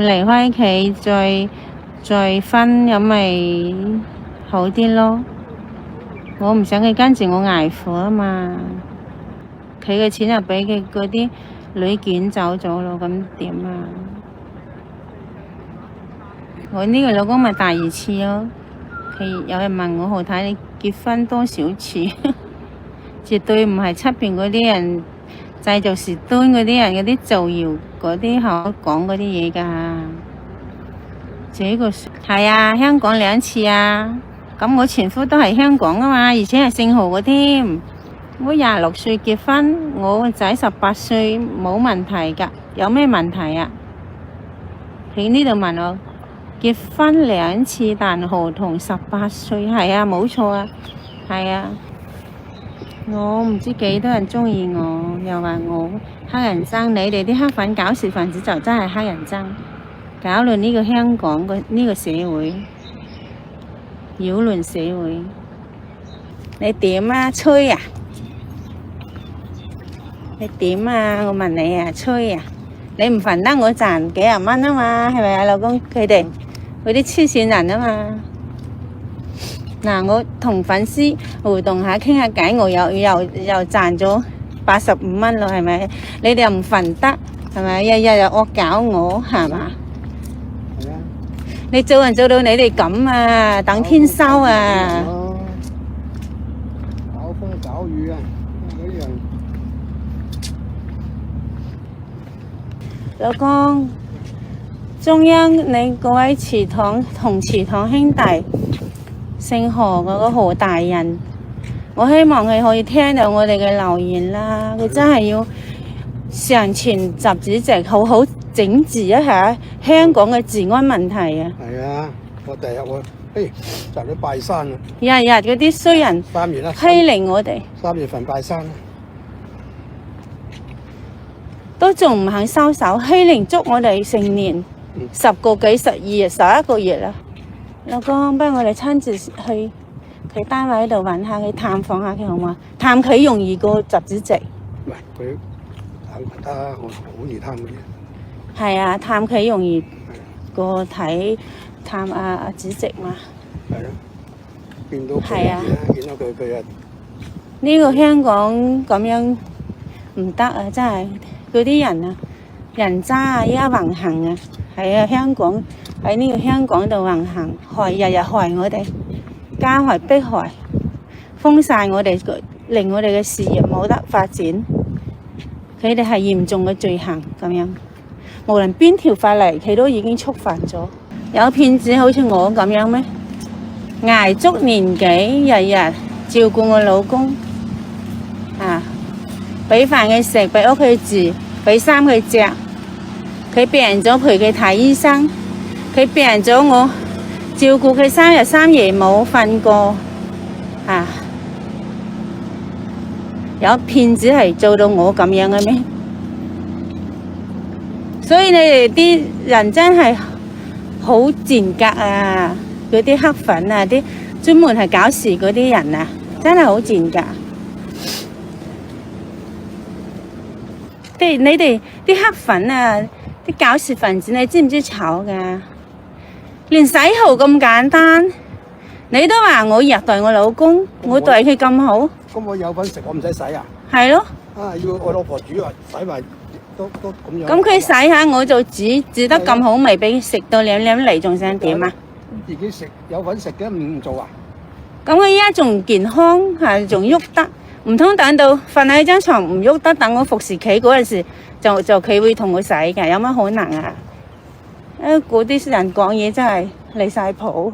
要離開佢再分，咁咪好啲咯。我唔想佢跟住我捱苦啊嘛。佢嘅錢又俾佢嗰啲女捲走咗咯，咁點啊？我呢個老公咪第二次咯。佢有人問我，何太你結婚多少次？絕對唔係出邊嗰啲人製造事端嗰啲人嗰啲造謠嗰啲口講嗰啲嘢㗎。這個係啊，香港2次啊。咁我前夫都係香港啊嘛，而且係姓何嘅添。我26歲結婚，我個仔18歲，冇問題㗎。有咩問題啊？喺呢度問我結婚2次，但何同18歲？係啊，冇錯啊，係啊。我唔知幾多人鍾意我，又話我黑人憎。你哋啲黑粉搞事分子就真係黑人憎，搞亂呢個香港呢個社會，擾亂社會。你點啊？吹啊？你點啊？我問你啊，吹啊？你唔煩得我賺幾廿蚊啊嘛？係咪啊，老公？佢哋嗰啲黐線人啊嘛。嗱，我同粉絲互動下傾下偈，我又賺咗85蚊咯，係咪？你哋又唔煩得，係咪？日日又惡搞我，係嘛？係啊！你做人做到你哋咁啊，等天收啊！搞風搞雨啊！嗰啲人。老公，中央你嗰位祠堂兄弟姓何嗰個何大人，我希望佢可以聽到我哋嘅留言啦。佢真係要上前習主席好好整治一下香港嘅治安問題啊！係啊，我第日就去拜山啊！日日嗰啲衰人欺凌我哋，3月份拜山啊！都仲唔肯收手，欺凌足我哋成年10個幾12日11個月啦。老公，不如我哋親自去佢單位度揾下佢，探訪下佢好嘛？探佢容易過習主席。唔係佢探得好易探嘅。係啊，探佢容易過探阿主席嘛。係咯，見到佢見到佢啊！呢個香港咁樣唔得啊！真係嗰啲人啊，人渣啊，依家橫行啊！係啊，香港喺呢個香港度橫行，日日害我哋，加害迫害，封晒我哋，令我哋嘅事業冇得發展。佢哋係嚴重嘅罪行咁樣，無論邊條法例，佢都已經觸犯咗。有騙子好似我咁樣咩？捱足年紀，日日照顧我老公，啊，俾飯佢食，俾屋佢住，俾衫佢着。佢病咗陪佢睇醫生，佢病咗我照顧佢3日3夜冇瞓過，啊！有騙子係做到我咁樣嘅咩？所以你哋啲人真係好賤格啊！嗰啲黑粉啊，啲專門係搞事嗰啲人啊，真係好賤格。你哋啲黑粉啊！啲搞事分子，你知唔知醜㗎？連洗號咁簡單，你都話我虐待我老公，我對佢咁好。咁我有份食，我唔使洗啊？係咯。啊，要我老婆煮啊，洗埋都咁樣。咁佢洗下我就煮得咁好味，俾佢食到舐舐嚟，仲想點啊？自己食有份食嘅唔做啊？咁佢依家仲健康，係仲喐得，唔通等到瞓喺張床唔喐得，等我服侍佢嗰陣時？就佢會同我洗㗎，有乜可能啊？嗰啲人講嘢真係離晒譜。